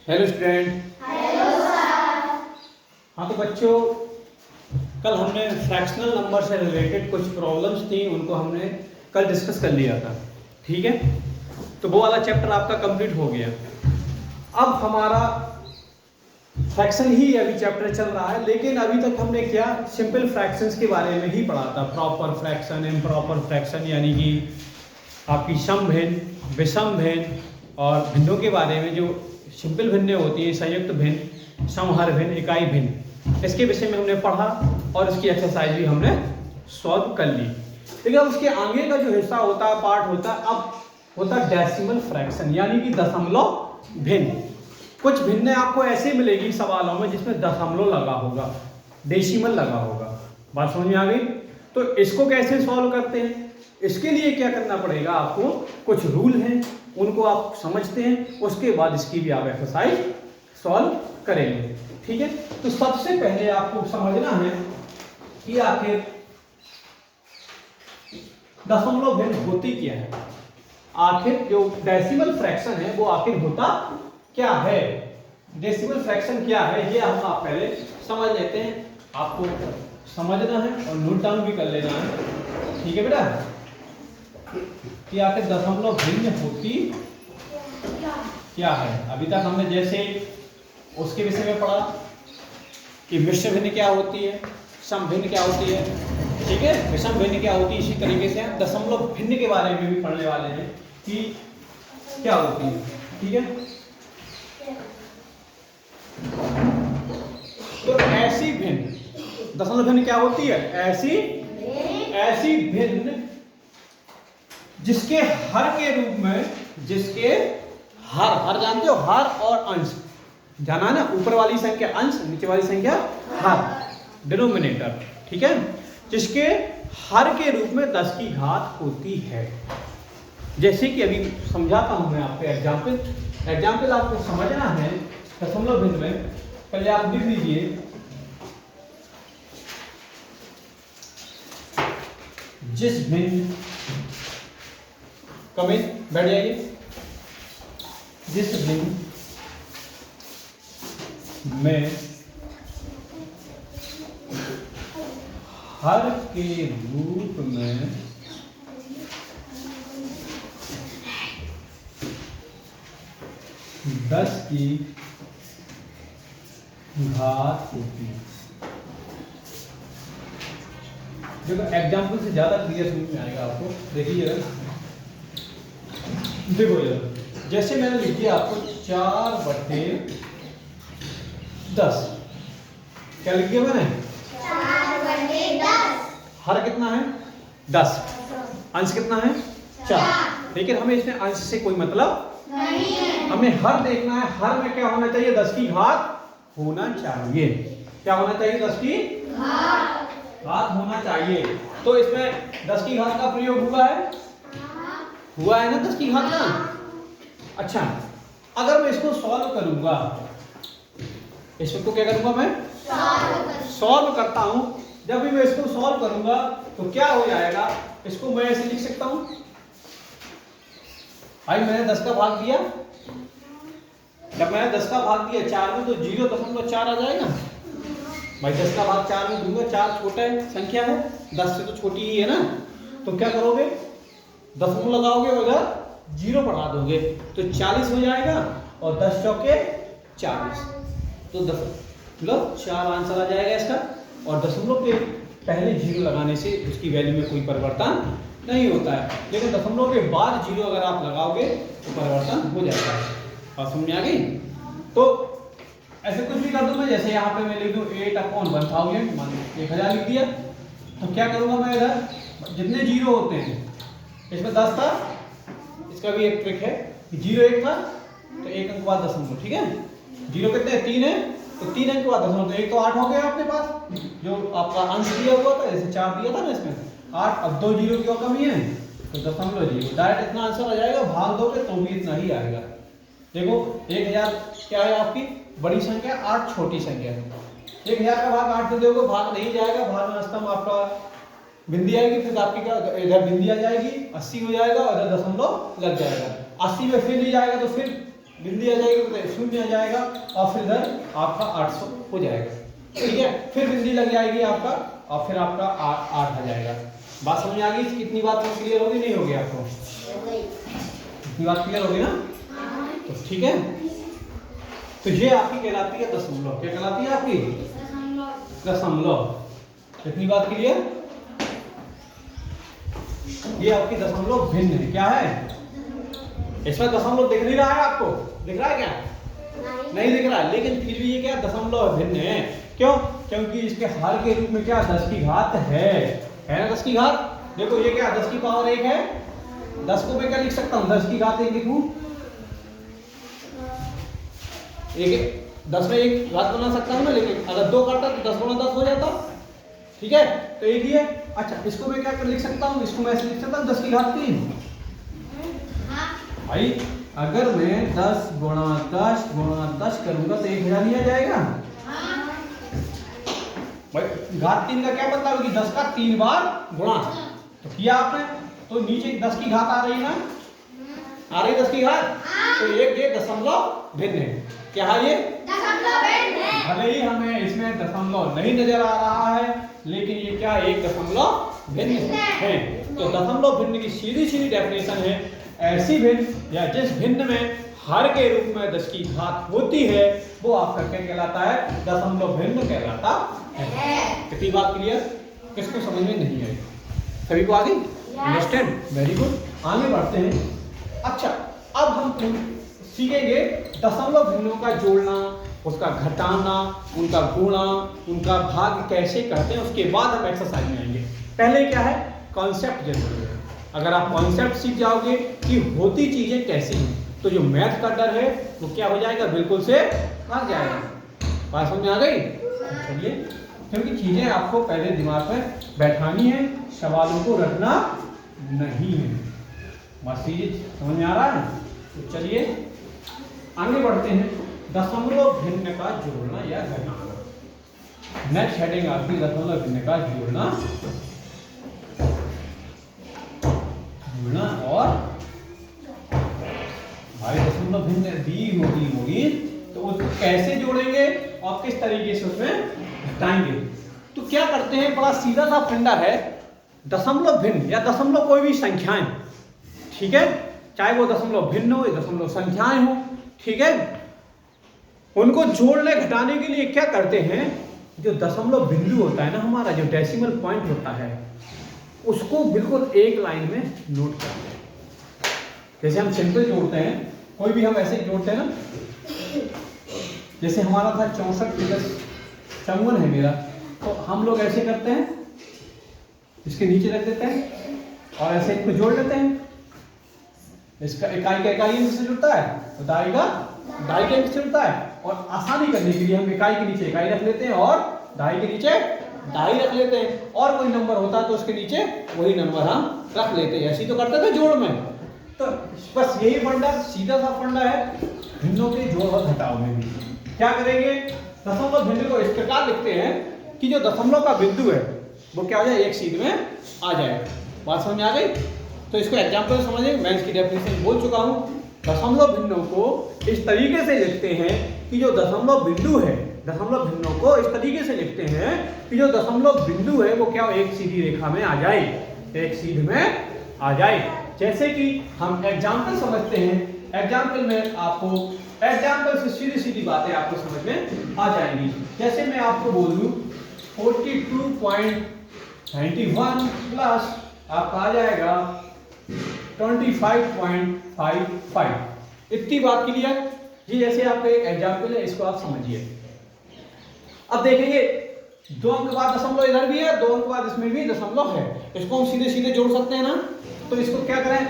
Hello student. Hello sir. हाँ तो बच्चों, कल हमने फ्रैक्शनल नंबर से रिलेटेड कुछ प्रॉब्लम्स थी, उनको हमने कल डिस्कस कर लिया था। ठीक है, तो वो वाला चैप्टर आपका कंप्लीट हो गया। अब हमारा फ्रैक्शन ही अभी चैप्टर चल रहा है, लेकिन अभी तक हमने क्या सिंपल फ्रैक्शंस के बारे में ही पढ़ा था। प्रॉपर फ्रैक्शन, इम्प्रॉपर फ्रैक्शन, यानी कि आपकी सम भिन्न, विषम भिन्न और भिन्नों के बारे में। जो सिंपल भिन्नें होती हैं, संयुक्त भिन्न, समहर भिन्न, इकाई भिन्न, इसके विषय में हमने पढ़ा और इसकी एक्सरसाइज भी हमने सॉल्व कर ली। लेकिन अब उसके आगे का जो हिस्सा होता है, पार्ट होता है, अब होता है डेसिमल फ्रैक्शन, यानी कि दशमलव भिन्न। कुछ भिन्नें आपको ऐसे मिलेगी सवालों में जिसमें दशमलव लगा होगा, डेसिमल लगा होगा। बात समझ में आ गई? तो इसको कैसे सॉल्व करते हैं, इसके लिए क्या करना पड़ेगा आपको, कुछ रूल हैं, उनको आप समझते हैं, उसके बाद इसकी भी आप एक्सरसाइज सॉल्व करेंगे। ठीक है, तो सबसे पहले आपको समझना है कि आखिर दशमलव भिन्न होती क्या है। आखिर जो डेसिमल फ्रैक्शन है वो आखिर होता क्या है, डेसिमल फ्रैक्शन क्या है, ये हम आप पहले समझ लेते हैं। आपको समझना है और नोट डाउन भी कर लेना है। ठीक है बेटा, कि आखिर दशमलव भिन्न होती क्या है। अभी तक हमने जैसे उसके विषय में पढ़ा कि मिश्र भिन्न क्या होती है, सम भिन्न क्या होती है, ठीक है, विषम भिन्न क्या होती है। इसी तरीके से हम दशमलव भिन्न के बारे में भी पढ़ने वाले हैं कि क्या होती है। ठीक है, तो ऐसी भिन्न, दशमलव भिन्न क्या होती है, ऐसी भिन्न जिसके हर के रूप में, जिसके हर जानते हो, हर और अंश, जाना ना, ऊपर वाली संख्या अंश, नीचे वाली संख्या हर, डिनोमिनेटर। ठीक है, जिसके हर के रूप में 10 की घात होती है। जैसे कि अभी समझाता हूं मैं आपको एग्जाम्पल आपको समझना है दशमलव भिन्न में। पहले आप लिख लीजिए, जिस भिन्न, कम बैठ जाइए, जिस भिन्न में हर के रूप में 10 की घात होती है। देखो एग्जाम्पल से ज्यादा क्लियर समझ में आएगा आपको। देखिए देखो यार, जैसे मैंने लिख दिया आपको 4/10। क्या लिख दिया मैंने, 4/10। हर कितना है 10, अंश कितना है 4। लेकिन हमें इसमें अंश से कोई मतलब नहीं है, हमें हर देखना है। हर में क्या होना चाहिए, 10 की घात होना चाहिए। क्या होना चाहिए, 10 की घात होना चाहिए। तो इसमें 10 की घात का प्रयोग हुआ है ना, 10 की घात का। अच्छा, अगर मैं इसको सॉल्व करूंगा, इसको क्या करूंगा, मैं सॉल्व करता हूं। जब भी मैं इसको सॉल्व करूंगा तो क्या हो जाएगा, इसको मैं ऐसे लिख सकता हूं, भाई मैंने 10 का भाग दिया, जब मैंने 10 का भाग दिया 4 में, तो 0.4 आ जाएगा। भाई 10 का भाग 4 में दूंगा, 4 छोटा है संख्या है, 10 से तो छोटी ही है ना। तो क्या करोगे, दशमलव लगाओगे और उधर 0 बढ़ा दोगे तो 40 हो जाएगा, और 10 चौके 40, तो मतलब 4 आंसर आ जाएगा इसका। और दशमलव के पहले 0 लगाने से उसकी वैल्यू में कोई परिवर्तन नहीं होता है, लेकिन दशमलव के बाद 0 अगर आप लगाओगे तो परिवर्तन हो जाएगा। और समझ में आ गई? तो ऐसे कुछ भी कर दूं मैं, जैसे यहाँ पे मैं लिख दूं 8/1000, मान 1000 लिख दिया। तो क्या करूंगा मैं, इधर जितने 0 होते हैं, इसमें 10 था, इसका भी एक ट्रिक है कि 0 1 था तो 1 अंक बाद दशमलव। ठीक है, 0 कितने 3 है, तो 3 अंक बाद दशमलव, तो 1 तो 8 हो गया आपके पास, जो आपका अंश दिया हुआ था, जैसे 4 दिया था ना इसमें 8। अब 2 0 की और कमी है तो दशमलव 0, डायरेक्ट इतना आंसर आ जाएगा। भाग दोगे तो भी इतना ही आएगा। देखो 1000 क्या है आपकी बड़ी संख्या, 8 छोटी संख्या है। 1000 का भाग 8 दे दोगे, भाग नहीं जाएगा, भाग में स्तंभ आपका बिंदी आएगी, फिर आपकी क्या इधर बिंदी आ जाएगी, 80 हो जाएगा और इधर दशमलव लग जाएगा। 80 में फिर नहीं जाएगा तो फिर बिंदी आ जाएगी तो 0 आ जाएगा और फिर इधर आपका 800 हो जाएगा। ठीक है, फिर बिंदी लग जाएगी आपका और फिर आपका 8 आ जाएगा। बात समझ आ गई? कितनी बात क्लियर होगी नहीं होगी आपको? इतनी बात क्लियर होगी ना? तो ठीक है, तो ये आपकी कहलाती है दशमलव। क्या कहलाती है आपकी? दशमलव। इतनी बात क्लियर? ये आपकी दशमलव भिन्न है। क्या है इसमें? दशमलव दिख नहीं रहा है आपको? दिख रहा है क्या? नहीं दिख रहा है, लेकिन फिर भी ये क्या दशमलव भिन्न है। क्यों? क्योंकि इसके हर के रूप में क्या 10 की घात है ना? 10 की घात। देखो ये क्या 10 की पावर 1 है। 10 को मैं क्या लिख सकता हूँ? 10 की घात 1 लिखूं। एक 10 में एक घात बना सकता हूँ ना, लेकिन अगर 2 करता तो 10 गुणा 10 हो जाता। ठीक है, तो एक ही है। अच्छा, इसको मैं क्या कर लिख सकता हूँ? इसको मैं ऐसे लिख सकता हूँ 10 की घात 3। भाई अगर मैं 10 गुणा 10 गुणा 10 करूंगा तो 1000 ही आ जाएगा। भाई घात 3 का क्या मतलब है कि 10 का 3 बार गुणा तो किया आपने, तो नीचे 10 की घात आ रही है ना? आ रही 10 की घात। तो ये दशमलव भिन्न है। क्या है ये? दशमलव भिन्न है। भले ही हमें इसमें दशमलव नहीं नजर आ रहा है, लेकिन ये क्या एक दशमलव भिन्न है। तो दशमलव भिन्न की सीधी सीधी डेफिनेशन है ऐसी भिन्न या जिस भिन्न में हर के रूप में 10 की घात होती है वो आपका क्या कहलाता है? दशमलव भिन्न कहलाता है। कितनी बात क्लियर? किसको समझ में नहीं आई? सभी को आ गई? अंडरस्टैंड? Very good. आगे बढ़ते हैं। अच्छा, अब हम सीखेंगे दशमलव भिन्नों का जोड़ना, उसका घटाना, उनका गुणा, उनका भाग कैसे करते हैं। उसके बाद हम एक्सरसाइज में आएंगे। पहले क्या है? कॉन्सेप्ट जरूरी है। अगर आप कॉन्सेप्ट सीख जाओगे कि होती चीजें कैसी हैं तो जो मैथ का डर है वो क्या हो जाएगा? बिल्कुल से भाग जाएगा। बात समझ में आ गई? चलिए, क्योंकि चीजें आपको पहले दिमाग में बैठानी है, सवालों को रखना नहीं है। बस ये समझ में आ रहा है? तो चलिए आगे बढ़ते हैं। दशमलव भिन्न का जोड़ना या घटाना। नेक्स्ट हेडिंग आपकी दशमलव भिन्न का जोड़ना और भाई दशमलव भिन्न दी होगी तो उसको कैसे जोड़ेंगे और किस तरीके से उसमें घटाएंगे। तो क्या करते हैं? बड़ा सीधा सा फंडा है। दशमलव भिन्न या दशमलव कोई भी संख्याएं, ठीक है, चाहे वो दशमलव भिन्न हो या दशमलव संख्याएं हो, ठीक है, उनको जोड़ने घटाने के लिए क्या करते हैं? जो दशमलव बिंदु होता है ना हमारा, जो डेसिमल पॉइंट होता है, उसको बिल्कुल एक लाइन में नोट करते हैं। जैसे हम सिंपल जोड़ते हैं, कोई भी हम ऐसे जोड़ते हैं ना, जैसे हमारा था 64+54 है मेरा, तो हम लोग ऐसे करते हैं, इसके नीचे रख देते हैं और ऐसे इसको जोड़ लेते हैं। इसका इकाई का इकाई अंक से जुड़ता है तो दाई का दाई के अंक से जुड़ता है, और आसानी करने के लिए हम इकाई के नीचे इकाई रख लेते हैं और दाई के नीचे दाई रख लेते हैं, और कोई नंबर होता है तो उसके नीचे वही नंबर हम रख लेते हैं। ऐसे तो करते थे जोड़ में। तो बस यही फंडा, सीधा सा फंडा है भिन्नों के जोड़ और घटाव में भी। क्या करेंगे? दशमलव भिन्न को इस प्रकार लिखते हैं कि जो दशमलव का बिंदु है वो क्या हो जाए? एक सीध में आ जाए। बात समझ में आ गई? तो इसको एग्जाम्पल समझिए। मैं इसकी डेफिनेशन बोल चुका हूँ। दशमलव भिन्नों को इस तरीके से लिखते हैं कि जो दशमलव बिंदु है, दशमलव भिन्नों को इस तरीके से लिखते हैं कि जो दशमलव बिंदु है वो क्या एक सीधी रेखा में आ जाए, एक सीध में आ जाए। जैसे कि हम एग्जाम्पल समझते हैं, एग्जाम्पल में आपको एग्जाम्पल से सीधी सीधी बातें आपको समझ में आ जाएंगी। जैसे मैं आपको बोल दूं 42.91 प्लस आपका आ जाएगा 25.55। इतनी बात क्लियर? ये जैसे आपका एक एग्जाम्पल है, इसको आप समझिए। अब देखेंगे 2 अंक के बाद दशमलव इधर भी है, 2 अंक के बाद इसमें भी दशमलव है। इसको हम सीधे सीधे जोड़ सकते हैं ना। तो इसको क्या करें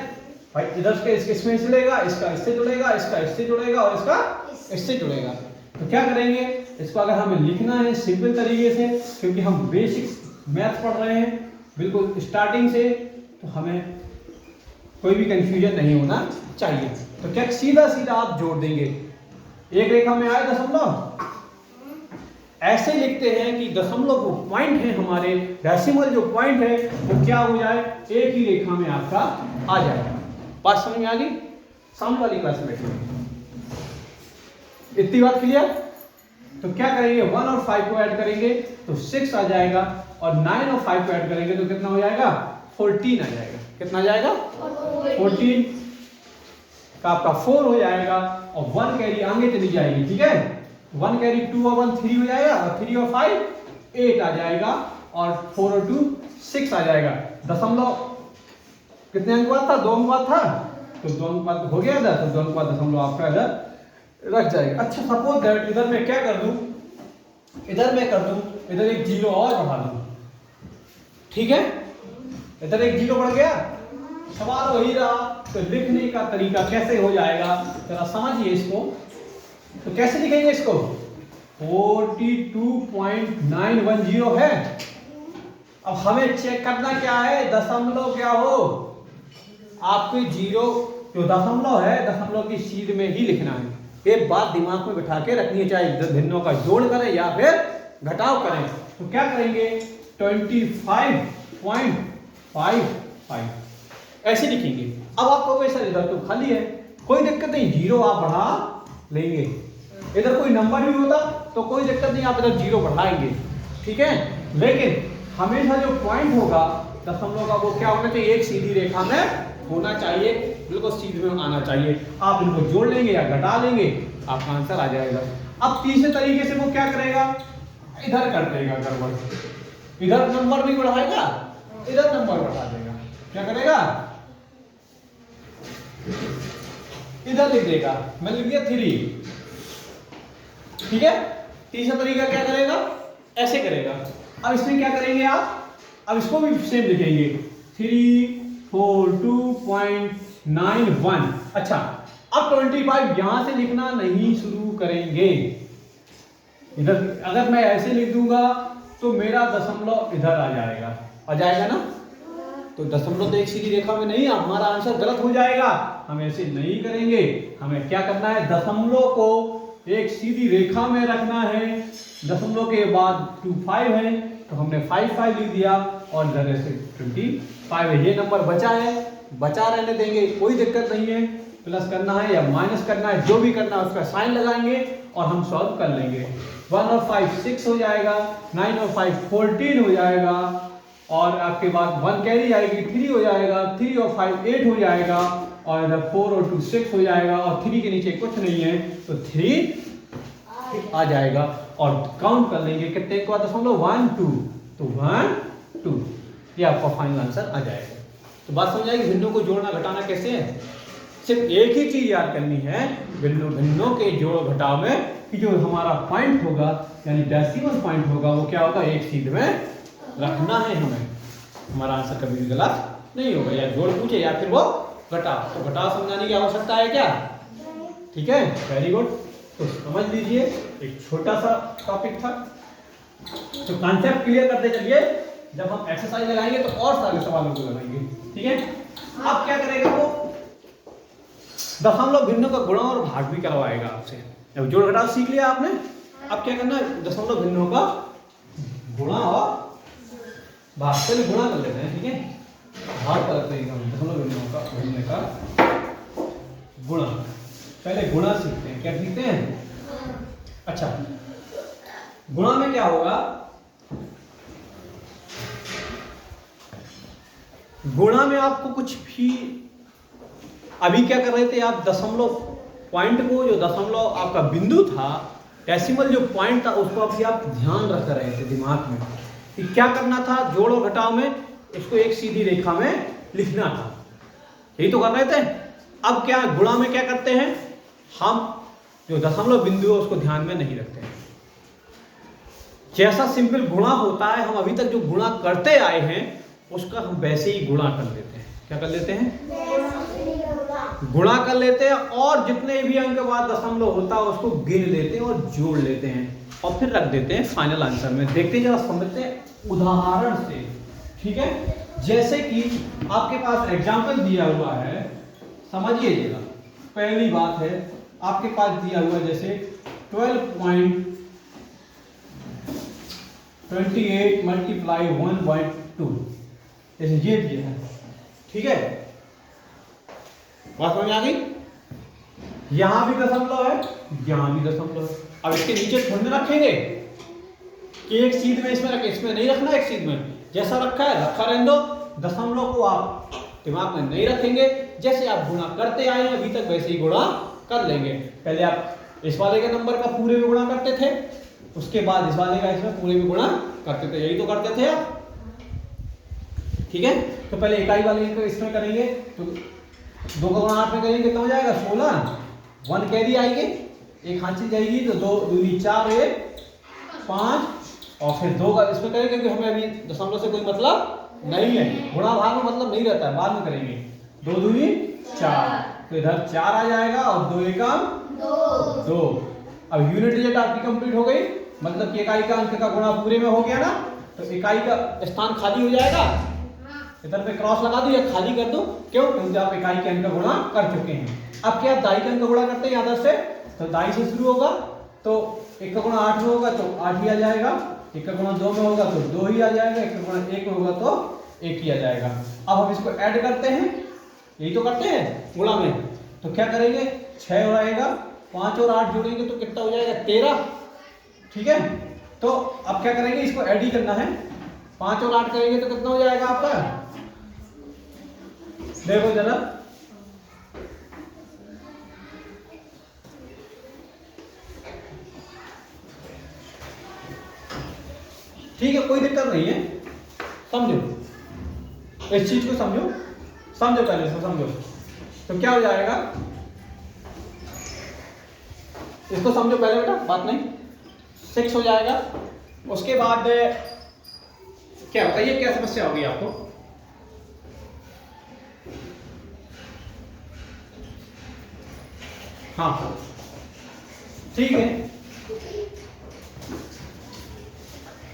भाई? इधर के इसमें जुड़ेगा, इसका इससे जुड़ेगा, इसका इससे जुड़ेगा और इसका इससे जुड़ेगा। तो क्या करेंगे? इसको अगर हमें लिखना है सिंपल तरीके से, क्योंकि हम बेसिक्स मैथ पढ़ रहे हैं बिल्कुल स्टार्टिंग से, तो हमें कोई भी कंफ्यूजन नहीं होना चाहिए। तो क्या सीधा सीधा आप जोड़ देंगे। एक रेखा में आए दशमलव, ऐसे लिखते हैं कि दशमलव जो पॉइंट है हमारे, डेसिमल जो पॉइंट है वो क्या हो जाए? एक ही रेखा में आपका आ जाए। बात समझ में आ गई? सामने वाली क्लास में बैठिए। इतनी बात क्लियर? तो क्या करेंगे, 1 और 5 को ऐड करेंगे तो 6 आ जाएगा, और 9 और 5 को ऐड करेंगे तो कितना हो जाएगा, 14 आ जाएगा। कितना आ जाएगा, 14 का आपका 4 हो जाएगा, और 1 कैरी आगे चली जाएगी, ठीक है। 1 कैरी 2 और 1 3 हो जाएगा, और 3 और 5 8 आ जाएगा, और 4 और 2 6 आ जाएगा। दशमलव कितने अंक बाद था, 2 अंक बाद था, तो 2 अंक बाद हो गया इधर, तो 2 अंक बाद दशमलव आपका इधर रख जाएगा। अच्छा सपोज दैट इधर मैं क्या कर दूं, इधर मैं कर दूं, इधर एक जीरो और बढ़ा दूं, ठीक है। इधर एक जीरो बढ़ गया, सवाल वही रहा, तो लिखने का तरीका कैसे हो जाएगा जरा समझिए इसको। तो कैसे लिखेंगे इसको, 42.910 है। अब हमें चेक करना क्या है, दशमलव क्या हो, आपके जीरो जो दशमलव है, दशमलव की सीध में ही लिखना है। ये बात दिमाग में बिठा के रखनी है, चाहे भिन्नों का जोड़ करें या फिर घटाव करें। तो क्या करेंगे, 25.55 ऐसे लिखेंगे। अब आप कहोगे सर इधर तो खाली है, कोई दिक्कत नहीं, जीरो आप बढ़ा लेंगे। इधर कोई नंबर भी होता तो कोई दिक्कत नहीं, आप इधर जीरो बढ़ाएंगे, ठीक है। लेकिन हमेशा जो पॉइंट होगा दशमलव का वो क्या होना चाहिए, एक सीधी रेखा में होना चाहिए, बिल्कुल सीधे में आना चाहिए। आप इनको जोड़ लेंगे या घटा लेंगे, आपका आंसर आ जाएगा। अब तीसरे तरीके से वो क्या करेगा, इधर कर देगा गड़बड़, इधर नंबर भी बढ़ाएगा, इधर नंबर बढ़ा देगा। क्या करेगा, इधर लिख देगा, मैं लिख दिया 3, ठीक है। तीसरा तरीका क्या करेगा, ऐसे करेगा। अब इसमें क्या करेंगे आप, अब इसको भी सेम लिखेंगे, 342.91। अच्छा अब 25 यहां से लिखना नहीं शुरू करेंगे। इधर अगर मैं ऐसे लिख दूंगा तो मेरा दशमलव इधर आ जाएगा ना, तो दशमलव तो एक सीधी रेखा में नहीं, हमारा आंसर गलत हो जाएगा। हम ऐसे नहीं करेंगे, हमें क्या करना है, दशमलव को एक सीधी रेखा में रखना है। दशमलव के बाद 25 है तो हमने 5 लिख दिया, और इधर ऐसे 25 है। ये नंबर बचा है, बचा रहने देंगे, कोई दिक्कत नहीं है। प्लस करना है या माइनस करना है, जो भी करना है उसका साइन लगाएंगे और हम सॉल्व कर लेंगे। 1 और 5 6 हो जाएगा, 9 और 5 14 हो जाएगा, और आपके बाद 1 कैरी आएगी 3 हो जाएगा, 3 और 5 8 हो जाएगा, और इधर 4 और 2 6 हो जाएगा, और 3 के नीचे कुछ नहीं है तो 3 आ जाएगा। और काउंट कर लेंगे कितने को, दशमलव 1 2, तो 1 2, ये आपका फाइनल आंसर आ जाएगा। तो बात समझ आएगी, भिन्नों को जोड़ना घटाना कैसे है। सिर्फ एक ही चीज याद करनी है, भिन्नों के जोड़ घटाव में कि जो हमारा पॉइंट होगा यानी डेसिमल पॉइंट होगा वो क्या होगा, एक सीध में रखना है हमें। हमारा आंसर कभी भी गलत नहीं होगा, या जोड़ पूछे या फिर वो घटाव, तो घटाव समझाने की आवश्यकता है क्या, ठीक है, वेरी गुड। तो समझ लीजिए, एक छोटा सा टॉपिक था, तो कॉन्सेप्ट क्लियर करते चलिए। जब हम एक्सरसाइज लगाएंगे तो और सारे सवालों को लगाएंगे, ठीक है। अब क्या करेगा वो, दशमलव भिन्नों का गुणा और भाग भी करवाएगा आपसे। जब जोड़ घटाव सीख लिया आपने, अब क्या करना है, दशमलव भिन्नों का गुणा और भाग। चलिए गुणा कर लेते हैं, ठीक है, भाग करते हैं हम दशमलव भिन्नों का गुणा। पहले गुणा सीखते हैं, क्या सीखते हैं, अच्छा गुणा में क्या होगा, गुणा में आपको कुछ भी, अभी क्या कर रहे थे आप, दशमलव पॉइंट को, जो दशमलव आपका बिंदु था, डेसिमल जो पॉइंट था उसको अभी आप ध्यान रख रहे थे दिमाग में कि क्या करना था, जोड़ और घटाव में इसको एक सीधी रेखा में लिखना था, यही तो कर रहे थे। अब क्या गुणा में क्या करते हैं, हम जो दशमलव बिंदु है उसको ध्यान में नहीं रखते हैं। जैसा सिंपल गुणा होता है, हम अभी तक जो गुणा करते आए हैं उसका हम वैसे ही गुणा कर लेते हैं। क्या कर लेते हैं, गुणा कर लेते हैं, और जितने भी अंक बाद दशमलव होता है उसको गिन लेते हैं और जोड़ लेते हैं, और फिर रख देते हैं फाइनल आंसर में। देखते हैं, जरा समझते हैं उदाहरण से, ठीक है। जैसे कि आपके पास एग्जाम्पल दिया हुआ है, समझिएगा। पहली बात है, आपके पास दिया हुआ है जैसे 12.28 मल्टीप्लाई 1/2, जैसे ये दिया है, ठीक है। बात समझ आ गई। यहाँ भी दशमलव है, यहाँ भी दशमलव है। अब इसके नीचे थोड़ी ना रखेंगे कि एक सीध में इसमें रखें, इसमें नहीं रखना, एक सीध में जैसा रखा है रखा रहने दो। दशमलव को आप दिमाग में नहीं रखेंगे, जैसे आप गुणा करते आए हैं अभी तक वैसे ही गुणा कर लेंगे। पहले आप इस वाले के नंबर का पूरे में गुणा करते थे, उसके बाद इस वाले का इसमें पूरे में गुणा करते थे, यही तो करते थे आप, ठीक है। तो पहले इकाई वाले को इसमें करेंगे, तो 2 का गुणा 8 में करेंगे, कितना हो जाएगा 16, 1 कैरी आएगी, एक हांसी जाएगी, तो 2 दूनी 4 1 5, और फिर 2 का इसमें करेंगे क्योंकि हमें अभी दशमलव से कोई मतलब नहीं है, गुणा भाग में मतलब नहीं रहता है, बाद में करेंगे। 2 दूनी 4, तो इधर 4 आ जाएगा और 2 एकम 2। अब यूनिट डिजिट आपकी कंप्लीट हो गई, मतलब कि इकाई का अंक का गुणा पूरे में हो गया ना, तो इकाई का स्थान खाली हो जाएगा। इधर पे क्रॉस लगा दो या खाली कर दो, क्यों? क्योंकि आप इकाई के अंक का गुणा कर चुके हैं। अब क्या आप दाई के अंक का गुणा करते हैं आदर्श से, तो दाई से शुरू होगा, तो 1 का गुणा 8 में होगा तो 8 ही आ जाएगा, 1 का गुणा 2 में होगा तो 2 ही आ जाएगा, 1 का गुणा 1 में होगा तो 1 ही आ जाएगा। अब हम इसको ऐड करते हैं, यही तो करते हैं गुणा में, तो क्या करेंगे 6 हो जाएगा, 5 और 8 जोड़ेंगे तो कितना हो जाएगा 13, ठीक है। तो अब क्या करेंगे, इसको ऐड ही करना है, 5 और 8 करेंगे तो कितना हो जाएगा आपका, देखो जरा, ठीक है, कोई दिक्कत नहीं है, समझो इस चीज को, समझो पहले इसको समझो। तो क्या हो जाएगा, इसको समझो पहले बेटा, बात नहीं, 6 हो जाएगा। उसके बाद क्या बताइए, क्या समस्या होगी आपको? हाँ ठीक है,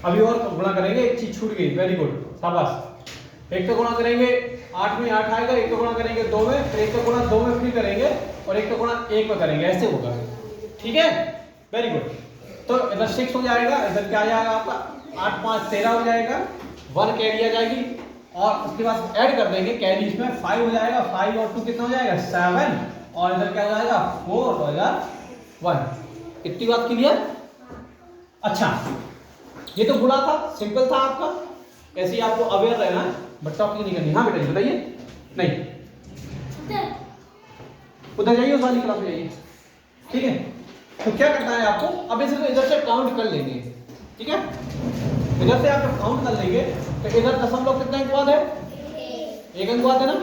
अभी और गुणा करेंगे, एक चीज छूट गई, वेरी गुड, शाबाश। 1 का गुणा करेंगे 8 में 8 आएगा, 1 का गुणा करेंगे 2 में, फिर 1 का गुणा 2 में फिर करेंगे, और 1 का गुणा 1 में करेंगे, ऐसे होगा, ठीक है, वेरी गुड। तो इधर 6 हो जाएगा, इधर क्या आ जाएगा आपका 8 5 13 हो जाएगा, 1 कैरी आ जाएगी, और उसके बाद ऐड कर देंगे कैरी, इसमें 5 हो जाएगा, 5 और 2 कितना हो जाएगा 7, और इधर क्या हो जाएगा 4 हो जाएगा 1। इतनी बात क्लियर? अच्छा, ये तो गुणा था, सिंपल था आपका, ऐसे ही आपको अवेयर रहना है, बट टॉपिक नहीं करनी। हाँ बेटा जी बताइए, नहीं उधर जाइए, उस वाली क्लास में जाइए, ठीक है। तो क्या करना है आपको, अब इधर से काउंट कर लेंगे, ठीक है, इधर से आप जब काउंट कर लेंगे तो इधर दशमलव कितने अंक बाद है, 1 अंक बाद है ना,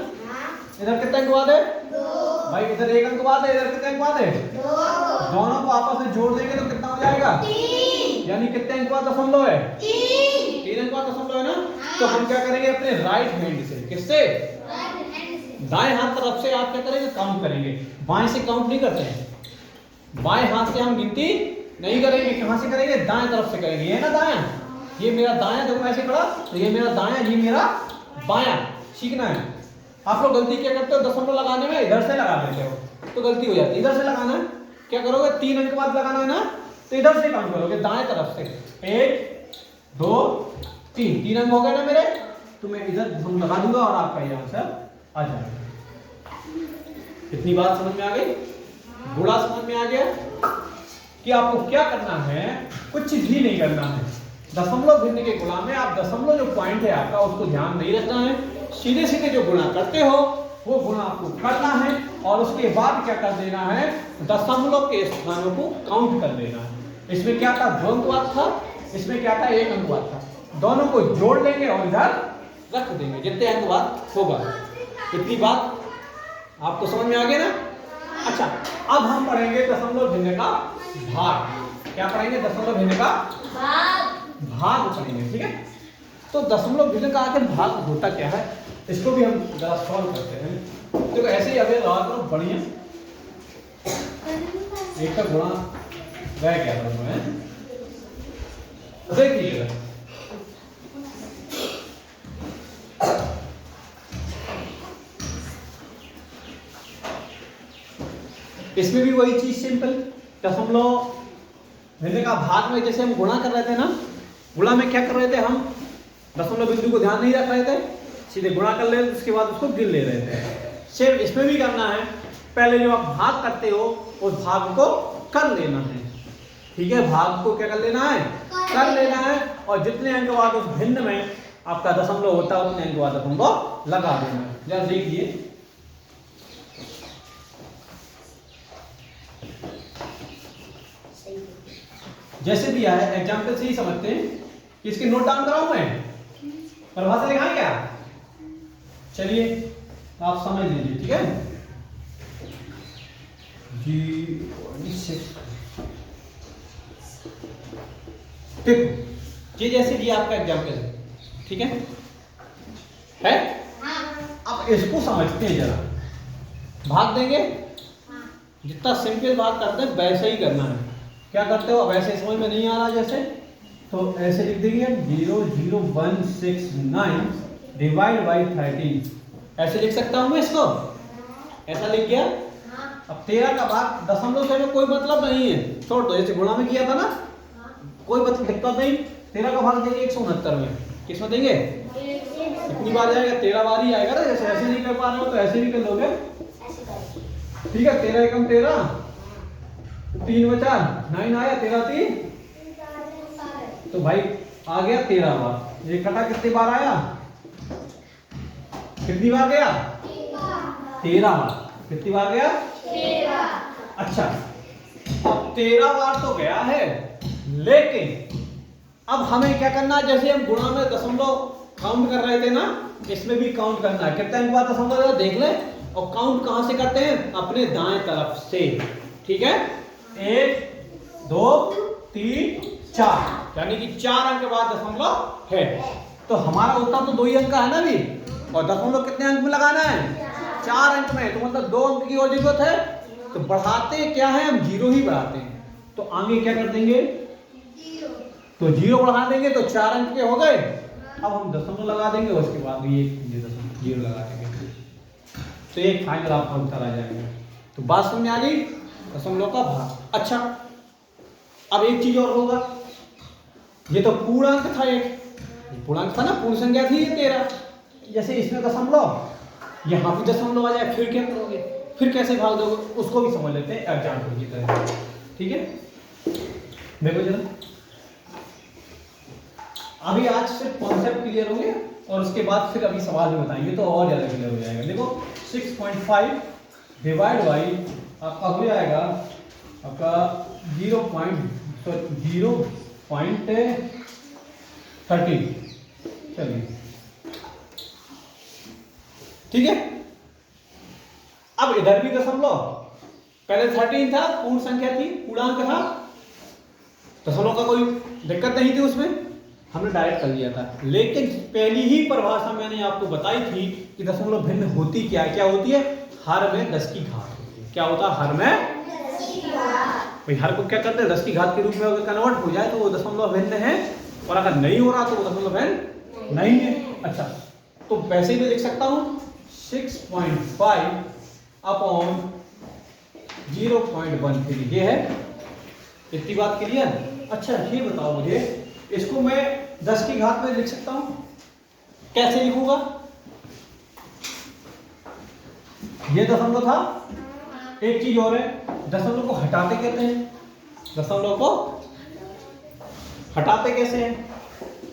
इधर कितने अंक बाद है 2, भाई इधर 1 अंक बाद है, इधर कितने अंक बाद है 2, दोनों को आपस में जोड़ देंगे तो कितना हो जाएगा 3, यानी कितने अंक बाद दशमलव है 3 अंक बाद दशमलव है ना। तो हम क्या करेंगे, अपने राइट हैंड से, किससे, दाएं हाथ तरफ से आप क्या करेंगे, काउंट करेंगे, बाएं से काउंट नहीं करते हैं, बाएं हाथ से हम गिनती नहीं करेंगे, कहां से करेंगे, दाएं तरफ से करेंगे, ये ना दायां, ये मेरा दायां, देखो ऐसे खड़ा, तो ये मेरा दायां, ये मेरा बायां, सीखना है। आप लोग गलती क्या करते हो, दशमलव लगाने में इधर से लगा देते हो, तो गलती हो जाती है, इधर से लगाना है, क्या करोगे 3 अंक बाद लगाना है ना, तो इधर से काउंट करोगे, दाएं तरफ से, 1 2 3 अंक हो गए ना मेरे, तो मैं इधर हम लगा दूंगा और आपका ये आंसर आ जाएगा। इतनी बात समझ में आ गई, गुणा समझ में आ गया कि आपको क्या करना है, कुछ भी नहीं करना है। दशमलव भिन्न के गुणा में आप दशमलव जो पॉइंट है आपका उसको ध्यान नहीं रखना है, सीधे सीधे जो गुणा करते हो वो गुणा आपको करना है, और उसके बाद क्या कर देना है, दशमलव के स्थानों को काउंट कर देना है। इसमें क्या था, 2 अंकवाद था, इसमें क्या था 1 अंकवाद था, दोनों को जोड़ देंगे और इधर रख देंगे, जितने अंकवाद होगा। इतनी बात आपको समझ में आ गया ना। अच्छा, अब हम पढ़ेंगे दशमलव भिन्न का भाग। क्या पढ़ेंगे, दशमलव भिन्न का भाग पढ़ेंगे, ठीक है। तो दशमलव भिन्न का आखिर भाग होता क्या है, इसको भी हम जरा सॉल्व करते हैं। देखो ऐसे ही अगर रहा करो बढ़िया, एक का गुणा रह गया था उसमें, देख लीजिएगा, इसमें भी वही चीज सिंपल, दशमलव भिन्न का भाग में जैसे हम गुणा कर रहे थे ना, गुणा में क्या कर रहे थे हम, दशमलव बिंदु को ध्यान नहीं रख रहे थे, सीधे गुणा कर ले, उसके बाद उसको गिन ले रहे थे। सिर्फ इसमें भी करना है, पहले जो आप भाग करते हो उस भाग को कर लेना है। ठीक है, भाग को क्या कर लेना है, कर लेना है। और जितने अंक बाद उस भिन्न में आपका दशमलव होता है उतने अंक बाद दशमलव लगा देना है। जरा देखिए, जैसे दिया है एग्जाम्पल से ही समझते हैं कि इसके नोट डाउन कराऊं मैं, परिभाषा लिखाएं क्या? चलिए आप समझ लीजिए। ठीक है, देखो ये जैसे दिया आपका एग्जाम्पल है, ठीक है? अब इसको समझते हैं जरा। भाग देंगे, जितना सिंपल भाग करते हैं वैसे ही करना है। क्या करते हो, अब ऐसे समझ में नहीं आ रहा जैसे, तो ऐसे लिख देंगे 00169 डिवाइड बाई 13। ऐसे लिख सकता हूं मैं इसको, ऐसा लिख गया। अब 13 का भाग दशमलव से में कोई मतलब नहीं है, छोड़ दो। जैसे गुणा में किया था ना, कोई मतलब दिक्कत नहीं। 13 का भाग देंगे 169 में, किसमें देंगे? कितनी बार जाएगा? 13 बार ही आएगा ना। जैसे ऐसे नहीं कर पा रहे हो तो ऐसे भी कर लोगे। ठीक है, 13 एकम 13, 3 बचा 9 आया, 13 3, तो भाई आ गया 13 बार। ये कटा कितनी बार आया, कितनी बार गया? 13 बार। कितनी बार गया? 13। अच्छा, अब 13 बार तो गया है, लेकिन अब हमें क्या करना है? जैसे हम गुणा में दशमलव काउंट कर रहे थे ना, इसमें भी काउंट करना है। कितने अंक बाद दशमलव देख ले। और काउंट कहां से करते हैं? अपने दाएं तरफ से। ठीक है, 1 2 3 4, यानी कि 4 अंक बाद दशमलव है। तो हमारा उत्तर तो 2 ही अंक का है ना भी, और दशमलव कितने अंक में लगाना है? 4 अंक में। तो मतलब 2 अंक की और जरूरत है, तो बढ़ाते क्या है हम? 0 ही बढ़ाते हैं। तो आगे क्या कर देंगे? तो 0 बढ़ा देंगे तो 4 अंक के हो गए। अब हम दशमलव लगा देंगे, उसके बाद ये 0 लगा देंगे, तो एक फाइनल आपका उत्तर आ जाएगा। तो बात समझ में आ गई, दशमलव का भाग। अच्छा, अब एक चीज और होगा। ये तो पूर्णांक था, एक पूर्णांक था ना, पूर्ण संख्या थी ये 13। जैसे इसमें दशमलव, यहाँ भी दशमलव आ जाए, फिर क्या करोगे? फिर कैसे भाग दोगे? उसको भी समझ लेते हैं एग्जाम्पल की तरह। ठीक है, देखो जरा, अभी आज सिर्फ कॉन्सेप्ट क्लियर होंगे और उसके बाद फिर अभी सवाल भी बताएंगे, तो और ज्यादा क्लियर हो जाएगा। देखो 6.5 डिवाइड बाई आपका हो जाएगा आपका 0.30। चलिए, ठीक है। अब इधर भी दशमलव, पहले 13 था, पूर्ण संख्या थी, पूर्णांक था, दशमलव का कोई दिक्कत नहीं थी उसमें, हमने डायरेक्ट कर लिया था। लेकिन पहली ही परिभाषा मैंने आपको बताई थी कि दशमलव भिन्न होती क्या है? क्या होती है? हर में 10 की घात होती है। क्या होता है? हर में 10 की घात। भाई हर को क्या करते हैं? 10 की घात के रूप में अगर कन्वर्ट हो जाए तो वो दशमलव भिन्न है, और अगर नहीं हो रहा तो वो दशमलव भिन्न नहीं है। अच्छा, तो वैसे ही मैं लिख सकता हूं 6.5 अपॉन 0.13, ये है। इतनी बात क्लियर? अच्छा, ये बताओ मुझे, इसको मैं 10 की घात में लिख सकता हूं, कैसे लिखूंगा? ये दशमलव था। एक चीज और है, दशमलव को हटाते कहते हैं। दशमलव को हटाते कैसे हैं?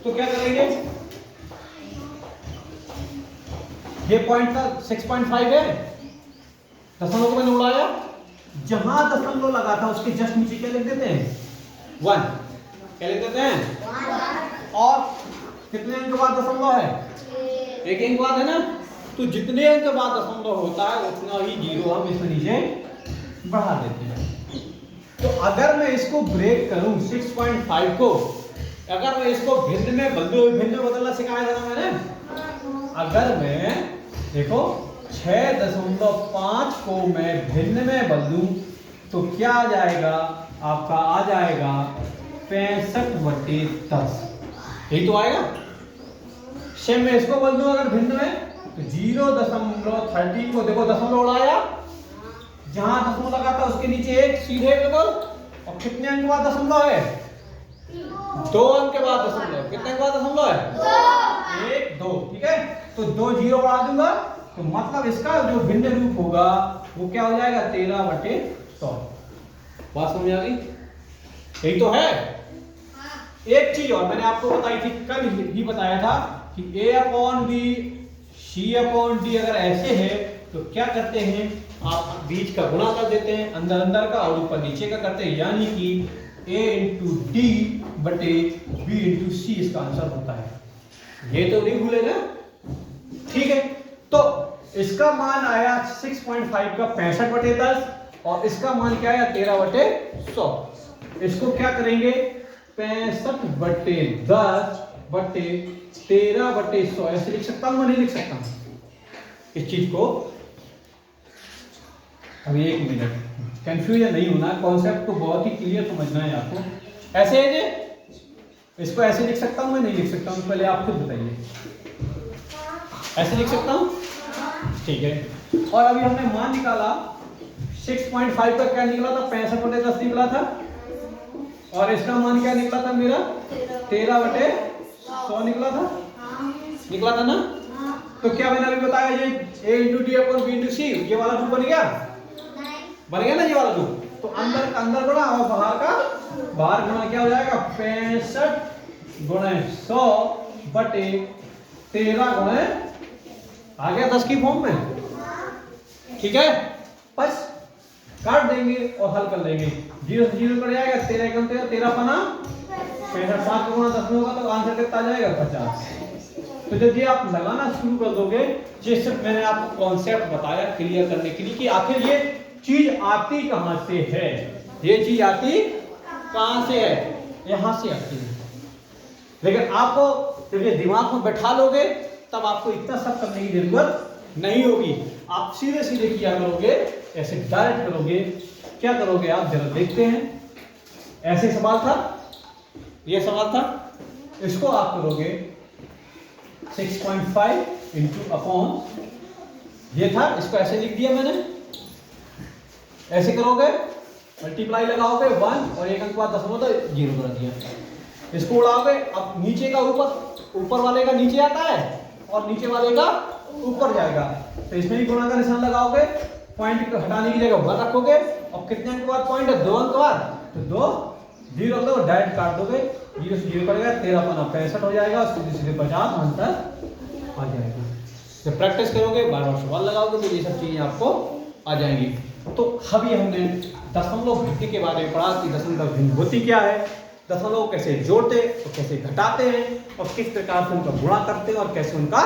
तो क्या करेंगे? ये पॉइंट था 6.5 है, दशमलव को मैंने उड़ाया, जहां दशमलव लगा था उसके जस्ट नीचे क्या लिख देते हैं? 1। क्या लिख देते हैं? 1। और कितने अंक बाद दशमलव है? एक अंक बाद है ना। तो जितने अंक बाद दशमलव होता है उतना ही 0 हम इसमें नीचे बढ़ा देते हैं। तो अगर मैं इसको ब्रेक करूं 6.5 को, अगर मैं इसको भिन्न में बदलना सिखाया था ना मैंने। अगर मैं देखो 6.5 को मैं भिन्न में बदलूं तो क्या आ जाएगा? आपका आ जाएगा 65/10। यही तो आएगा। सेम मैं इसको बदल दूं अगर भिन्न में, तो 0.13 को देखो दशमलव उड़ाया, जहां दशमलव लगा था उसके नीचे एक सीधे बिल्कुल, और कितने अंक बाद दशमलव है? 2 अंक के बाद दशमलव। कितने अंक बाद दशमलव है? 1 2। ठीक है, तो 2 0 बढ़ा दूंगा तो मतलब इसका जो भिन्न रूप होगा वो क्या हो जाएगा 13/100। बात समझ आ गई? यही तो है। एक चीज और मैंने आपको बताई थी, कल ही बताया था कि A/B C/D अगर ऐसे है तो क्या करते हैं, आप बीच का गुणा कर देते हैं, अंदर अंदर का और ऊपर नीचे का करते हैं, यानी कि A/D/B/C इसका आंसर होता है। ये तो नहीं भूलेगा, ठीक है। तो इसका मान आया 6.5 का 65/10 और इसका मान क्या आया 13/100। इसको क्या करेंगे 65/10/13/100 ऐसे लिख सकता हूं, मैं नहीं लिख सकता हूं इस चीज को। अभी एक मिनट, कंफ्यूजन नहीं होना, कॉन्सेप्ट को बहुत ही क्लियर समझना है आपको। ऐसे है जे इसको ऐसे लिख सकता हूं, मैं नहीं लिख सकता हूं, पहले आप खुद बताइए। ऐसे लिख सकता हूं, ठीक है। और अभी हमने मान निकाला 6.5 का क्या निकला था 65/10 निकला था और इसका मान क्या निकला था मेरा 13/100 निकला था, निकला था ना। तो क्या मैंने अभी बताया ये A/D/B/C ये वाला रूप बन गया, बन गया ना ये वाला रूप। तो अंदर गुणा और बाहर गुणा क्या हो जाएगा 65/100/13 आ गया 10 की फॉर्म में, ठीक है। बस काट देंगे और हल कर लेंगे, 0 से 0 कट जाएगा, 13 × 13 13 65 7 का गुणा 10 में होगा तो आंसर कितना आ जाएगा 50। तो जब ये आप लगाना शुरू कर दोगे, जैसे मैंने आपको कॉन्सेप्ट बताया क्लियर करने के लिए कि आखिर ये चीज आती कहां से है, ये चीज आती कहां से है, यहां से आती है। लेकिन आपको जब ये दिमाग में बैठा लोगे तब आपको इतना सब करने की जरूरत नहीं होगी, आप सीधे सीधे किया करोगे, ऐसे डायरेक्ट करोगे। क्या करोगे आप जरा देखते हैं, ऐसे सवाल था, ये सवाल था, इसको आप करोगे 6.5 इंटू अपॉन ये था, इसको ऐसे लिख दिया मैंने, ऐसे करोगे मल्टीप्लाई लगाओगे 1 और एक अंक बाद 0 कर दिया, इसको उड़ाओगे। अब नीचे का ऊपर वाले का नीचे आता है और नीचे वाले का ऊपर जाएगा, तो इसमें भी गुणा का निशान लगाओगे, पॉइंट को हटाने की जगह 1 रखोगे और कितने अंक बाद पॉइंट है 2 अंक बाद, तो 2 0 दो डायरेक्ट काट दोगे, 0 से 0 कटेगा 13/65 हो जाएगा, सीधे सीधे 50 आंसर आ जाएगा। जब प्रैक्टिस करोगे बार-बार सवाल लगाओगे तो ये सब चीजें आपको आ जाएंगी। तो अभी हमने दशमलव भित्ति के बारे में पढ़ा कि दशमलव भिन्न होती क्या है, दशमलव कैसे जोड़ते और कैसे घटाते हैं और किस प्रकार से उनका गुणा करते हैं और कैसे उनका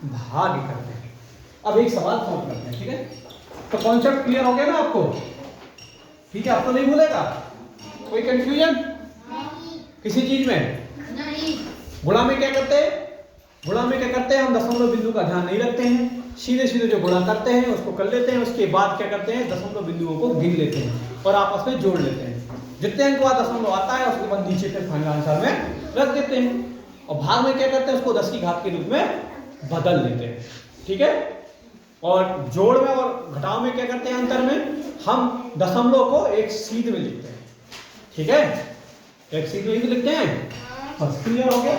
भाग करते हैं। अब एक सवाल सॉल्व करते हैं, ठीक है। तो कॉन्सेप्ट क्लियर हो गया ना आपको, ठीक है, आपको नहीं भूलेगा, कोई कंफ्यूजन किसी चीज में नहीं। गुणा में क्या करते हैं, हम दशमलव बिंदु का ध्यान नहीं रखते हैं, सीधे सीधे जो गुणा करते हैं उसको कर लेते हैं, उसके बाद क्या करते हैं दशमलव बिंदुओं को गिन लेते हैं और आपस में जोड़ लेते हैं। जितने अंक बाद दशमलव आता है उसके बाद नीचे फिर फाइनल आंसर में रख देते हैं और भाग में क्या करते हैं उसको 10 की घात के रूप में बदल देते हैं, ठीक है। और जोड़ में और घटाव में क्या करते हैं, अंतर में हम दशमलव को एक सीध में लिखते हैं, ठीक है, एक सीध में लिखते हैं। बस क्लियर हो गया।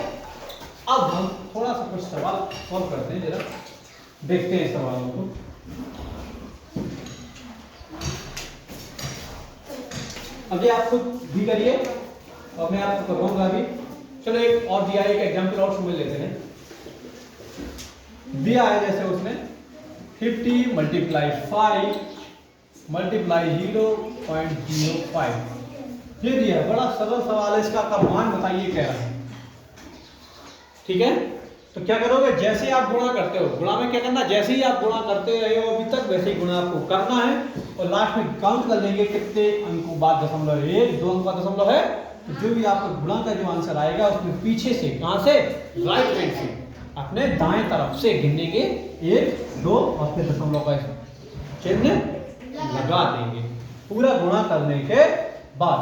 अब हम थोड़ा सा कुछ सवाल सॉल्व करते हैं, जरा देखते हैं सवालों को। अभी आप खुद भी करिए और मैं आपको करवाऊंगा अभी। चलो एक और दिया है, एक एग्जांपल और समझ लेते हैं। दिया है जैसे उसने 50 × 5 × 0.05 ये दिया, बड़ा सरल सवाल है, इसका का मान बताइए क्या है, ठीक है। तो क्या करोगे, जैसे आप गुणा करते हो, गुणा में क्या करना, जैसे ही आप गुणा करते रहे हो अभी तक वैसे ही गुणा आपको करना है और लास्ट में काउंट कर लेंगे कितने अंकों बाद दशमलव 1 2 अंक बाद दशमलव है, तो जो भी आपको गुणा का जो आंसर आएगा उसमें पीछे से, कहां से, राइट हैंड से, अपने दाएं तरफ से गिनने के 1 2 और फिर दशमलव का चिन्ह लगा देंगे पूरा गुणा करने के बाद,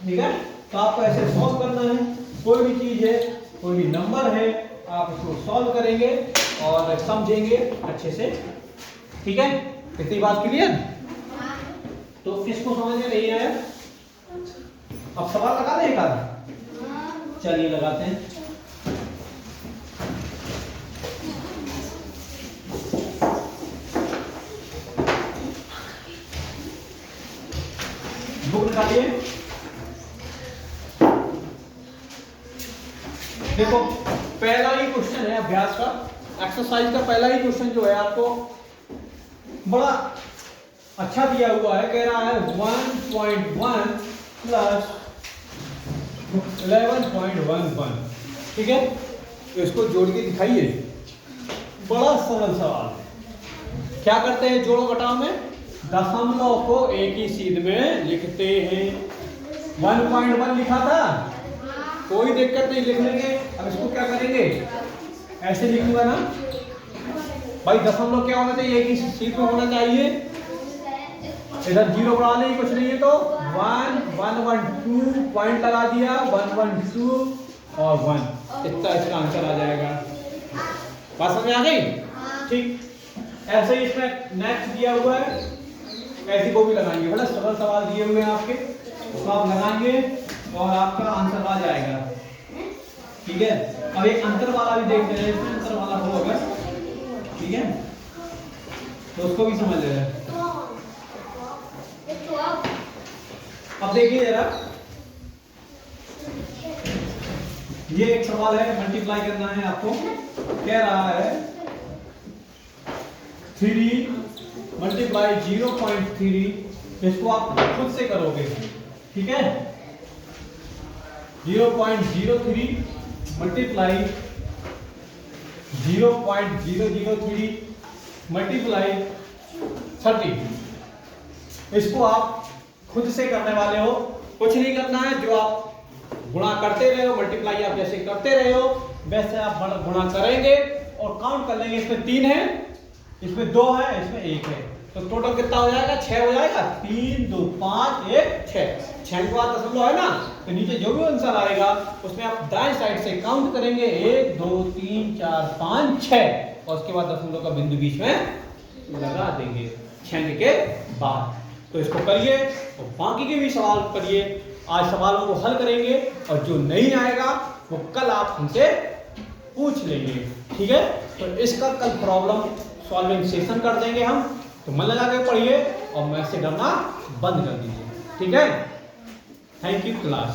ठीक है। तो आपको ऐसे सॉल्व करना है, कोई भी चीज है, कोई भी नंबर है, आप इसको सॉल्व करेंगे और समझेंगे अच्छे से, ठीक है। इतनी बात क्लियर। तो किसको समझ में नहीं आया, अब सवाल लगा दें एक आधा, चलिए लगाते हैं। बुक निकालिए। देखो पहला ही क्वेश्चन है अभ्यास का, एक्सरसाइज का पहला ही क्वेश्चन जो है आपको बड़ा अच्छा दिया हुआ है। कह रहा है 1.1 प्लस 11.11, ठीक है। तो इसको जोड़ के दिखाइए, बड़ा सरल सवाल है। क्या करते हैं जोड़ो घटाओ में? दशमलव को एक ही सीध में लिखते हैं। 1.1 लिखा था, कोई दिक्कत नहीं, लिख लेंगे। अब इसको क्या करेंगे, ऐसे लिखूंगा ना भाई। दशमलव क्या होना चाहिए, एक ही सीध में होना चाहिए। इधर जीरो बढ़ा लेंगे, कुछ नहीं है तो 1 1 1 2 पॉइंट लगा दिया, 1 1 2 और 1, इतना इसका आंसर आ जाएगा। बात समझ आ गई? ठीक। ऐसे ही इसमें नेक्स्ट दिया हुआ है, ऐसी को भी लगाएंगे। बड़ा सरल सवाल दिए हुए हैं आपके, तो आप लगाएंगे और आपका आंसर आ जाएगा, ठीक है। अब एक अंतर वाला भी देखते हैं, इसमें अंतर वाला हो अगर, ठीक है, तो उसको भी समझ ले। अब देखिए जरा, ये एक सवाल है, मल्टीप्लाई करना है आपको। कह रहा है 3 मल्टीप्लाई 0.3, इसको आप खुद से करोगे, ठीक है। 0.03 मल्टीप्लाई 0.003 मल्टीप्लाई 30, इसको आप खुद से करने वाले हो। कुछ नहीं करना है, जो आप गुणा करते रहे हो, मल्टीप्लाई आप जैसे करते रहे हो वैसे आप गुणा करेंगे और काउंट कर लेंगे। इसमें 3 है, इसमें 2 है, इसमें 1 है, तो टोटल कितना हो जाएगा? 6 हो जाएगा। 3 2 5 1 6, 6 के बाद दशमलव है ना, तो नीचे जो भी आंसर आएगा उसमें आप दाएं साइड से काउंट करेंगे, 1 2 3 4 5 6, और उसके बाद दशमलव का बिंदु बीच में लगा देंगे 6 के बाद। तो इसको करिए और बाकी के भी सवाल करिए। आज सवालों को हल करेंगे और जो नहीं आएगा वो कल आप हमसे पूछ लेंगे, ठीक है। तो इसका कल प्रॉब्लम सॉल्विंग सेशन कर देंगे हम, तो मन लगा के पढ़िए और मैथ से डरना बंद कर दीजिए, ठीक है। Thank you class.